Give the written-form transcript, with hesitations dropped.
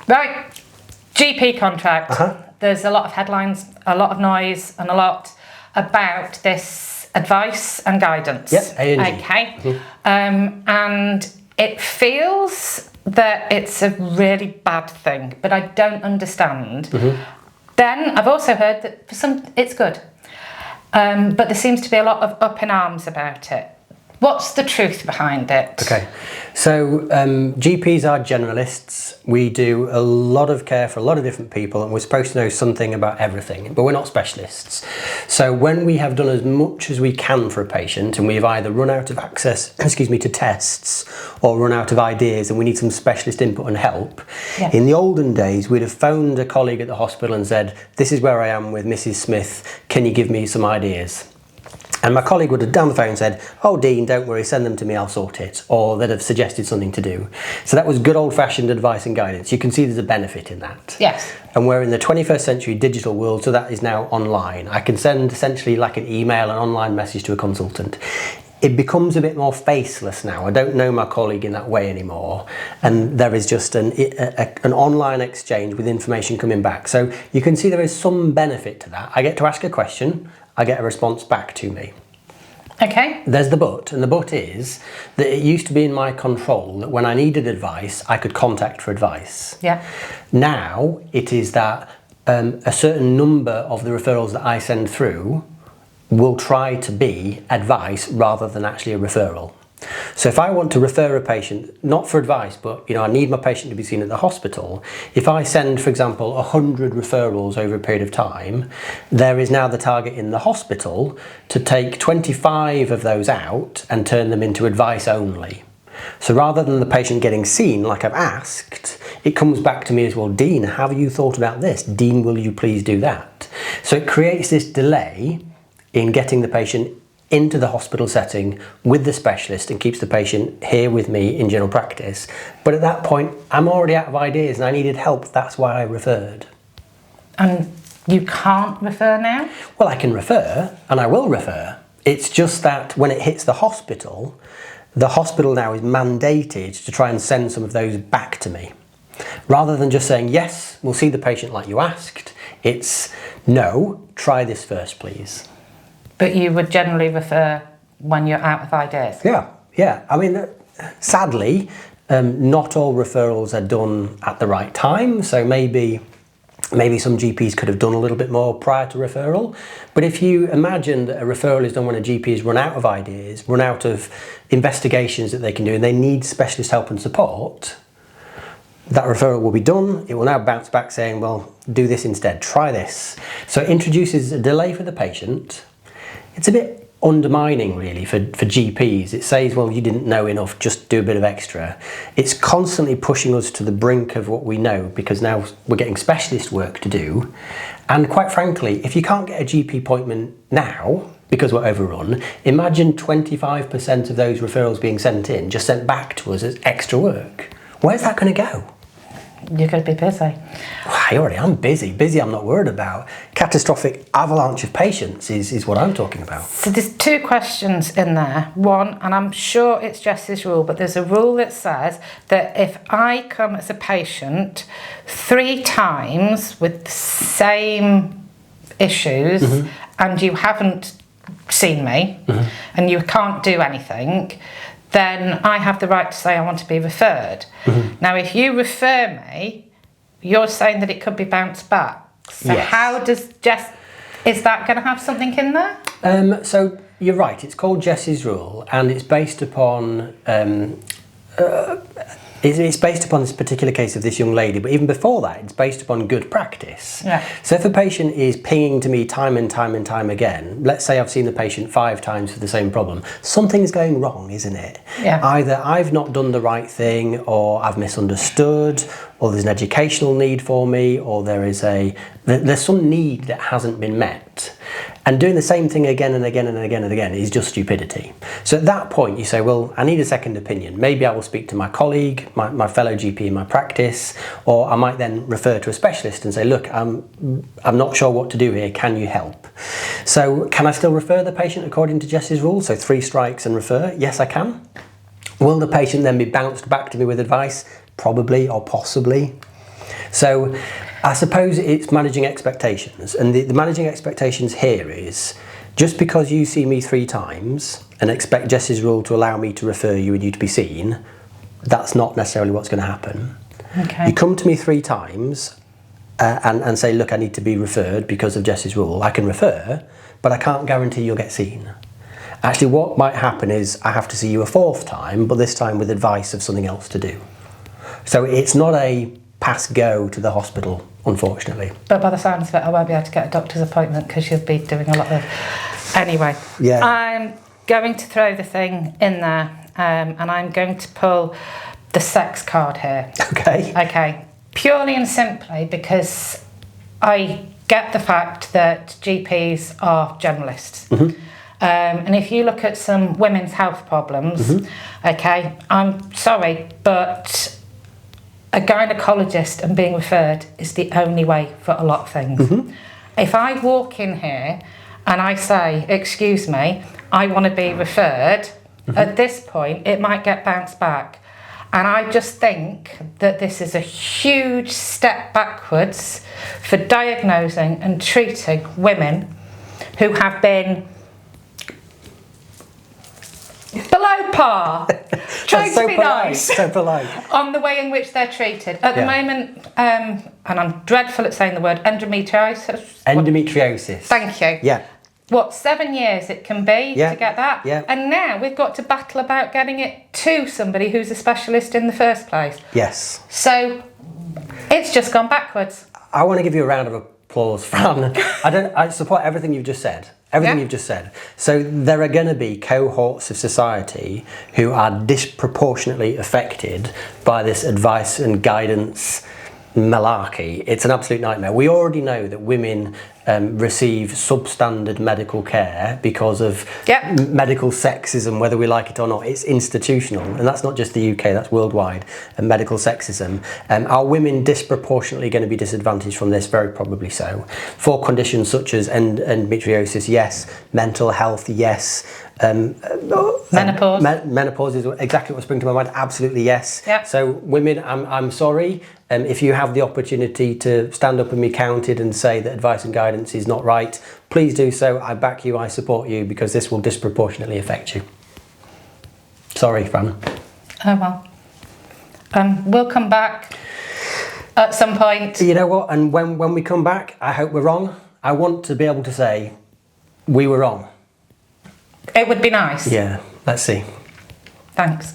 Right, GP contract. There's a lot of headlines, a lot of noise, and a lot about this advice and guidance. Yes, A&G. Okay. And it feels that it's a really bad thing, but I don't understand. Then I've also heard that for some it's good, but there seems to be a lot of up in arms about it. What's the truth behind it? Okay, so GPs are generalists. We do a lot of care for a lot of different people, and we're supposed to know something about everything, but we're not specialists. So when we have done as much as we can for a patient, and we've either run out of access, to tests, or run out of ideas, and we need some specialist input and help, in the olden days, we'd have phoned a colleague at the hospital and said, "This is where I am with Mrs. Smith. Can you give me some ideas?" And my colleague would have down the phone and said, "Oh, Dean, don't worry, send them to me, I'll sort it." Or they'd have suggested something to do. So that was good old-fashioned advice and guidance. You can see there's a benefit in that. Yes. And we're in the 21st century digital world, so that is now online. I can send essentially like an email, an online message to a consultant. It becomes a bit more faceless now. I don't know my colleague in that way anymore. And there is just an online exchange with information coming back. So you can see there is some benefit to that. I get to ask a question, I get a response back to me. Okay. There's the but, and the but is that it used to be in my control that when I needed advice, I could contact for advice. Yeah. Now it is that a certain number of the referrals that I send through will try to be advice rather than actually a referral. So if I want to refer a patient, not for advice, but I need my patient to be seen at the hospital, if I send, for example, 100 referrals over a period of time, there is now the target in the hospital to take 25 of those out and turn them into advice only. So rather than the patient getting seen like I've asked, it comes back to me as, "Well, Dean, have you thought about this? Dean, will you please do that?" So it creates this delay in getting the patient into the hospital setting with the specialist and keeps the patient here with me in general practice. But at that point, I'm already out of ideas and I needed help. That's why I referred. And you can't refer now? Well, I can refer and I will refer. It's just that when it hits the hospital now is mandated to try and send some of those back to me. Rather than just saying, "Yes, we'll see the patient like you asked," it's, "No, try this first, please." But you would generally refer when you're out of ideas? Yeah. I mean, sadly, not all referrals are done at the right time. So maybe some GPs could have done a little bit more prior to referral. But if you imagine that a referral is done when a GP has run out of ideas, run out of investigations that they can do, and they need specialist help and support, that referral will be done. It will now bounce back saying, "Well, do this instead, try this." So it introduces a delay for the patient. It's a bit undermining really for GPs. It says, "Well, you didn't know enough, just do a bit of extra." It's constantly pushing us to the brink of what we know because now we're getting specialist work to do. And quite frankly, if you can't get a GP appointment now because we're overrun, imagine 25% of those referrals being sent in, just sent back to us as extra work. Where's that going to go? You're going to be busy. I already am busy. Busy I'm not worried about. Catastrophic avalanche of patients is what I'm talking about. So there's two questions in there. One, and I'm sure it's Jess's rule, but there's a rule that says that if I come as a patient 3 times with the same issues and you haven't seen me and you can't do anything, then I have the right to say I want to be referred. Now, if you refer me, you're saying that it could be bounced back. So yes. How does Jess, is that going to have something in there? So you're right, it's called Jess's rule and it's based upon it's based upon this particular case of this young lady, but even before that, it's based upon good practice. Yeah. So if a patient is pinging to me time and time and time again, let's say I've seen the patient 5 times for the same problem, something's going wrong, isn't it? Yeah. Either I've not done the right thing, or I've misunderstood, or there's an educational need for me, or there's some need that hasn't been met. And doing the same thing again and again and again and again is just stupidity. So at that point you say, well, I need a second opinion. Maybe I will speak to my colleague, my fellow GP in my practice, or I might then refer to a specialist and say, look, I'm not sure what to do here, can you help? So can I still refer the patient according to Jess's rule? So 3 strikes and refer? Yes, I can. Will the patient then be bounced back to me with advice? Probably or possibly. So I suppose it's managing expectations, and the managing expectations here is just because you see me 3 times and expect Jess's rule to allow me to refer you and you to be seen, that's not necessarily what's going to happen. Okay. You come to me 3 times and say, look, I need to be referred because of Jess's rule. I can refer, but I can't guarantee you'll get seen. Actually, what might happen is I have to see you a 4th time, but this time with advice of something else to do. So it's not a pass go to the hospital, unfortunately. But by the sounds of it, I won't be able to get a doctor's appointment because you'll be doing a lot of... Anyway, Yeah. I'm going to throw the thing in there and I'm going to pull the sex card here. Okay. Okay, purely and simply because I get the fact that GPs are generalists. Mm-hmm. And if you look at some women's health problems, Mm-hmm. okay, I'm sorry, but a gynecologist and being referred is the only way for a lot of things. Mm-hmm. If I walk in here and I say, excuse me, I want to be referred, at this point, it might get bounced back. And I just think that this is a huge step backwards for diagnosing and treating women who have been below par, trying so to be polite, nice, so polite. on the way in which they're treated. At the moment, and I'm dreadful at saying the word endometriosis. Endometriosis. Thank you. Yeah. What, 7 years it can be Yeah. to get that? Yeah. And now we've got to battle about getting it to somebody who's a specialist in the first place. Yes. So it's just gone backwards. I want to give you a round of applause, Fran. I support everything you've just said. Everything Yeah. you've just said. So there are going to be cohorts of society who are disproportionately affected by this advice and guidance malarkey. It's an absolute nightmare. We already know that women receive substandard medical care because of Yep. medical sexism, whether we like it or not. It's institutional, and that's not just the UK, that's worldwide, and medical sexism. Are women disproportionately going to be disadvantaged from this? Very probably so. For conditions such as endometriosis, yes. Mental health, yes. Menopause. Menopause is exactly what sprang to my mind. Absolutely, yes. Yep. So women, I'm sorry. If you have the opportunity to stand up and be counted and say that advice and guidance is not right, please do so. I back you, I support you, because this will disproportionately affect you. Sorry, Fran. Oh well. We'll come back at some point. You know what? And when we come back, I hope we're wrong. I want to be able to say we were wrong. It would be nice. Yeah, let's see. Thanks.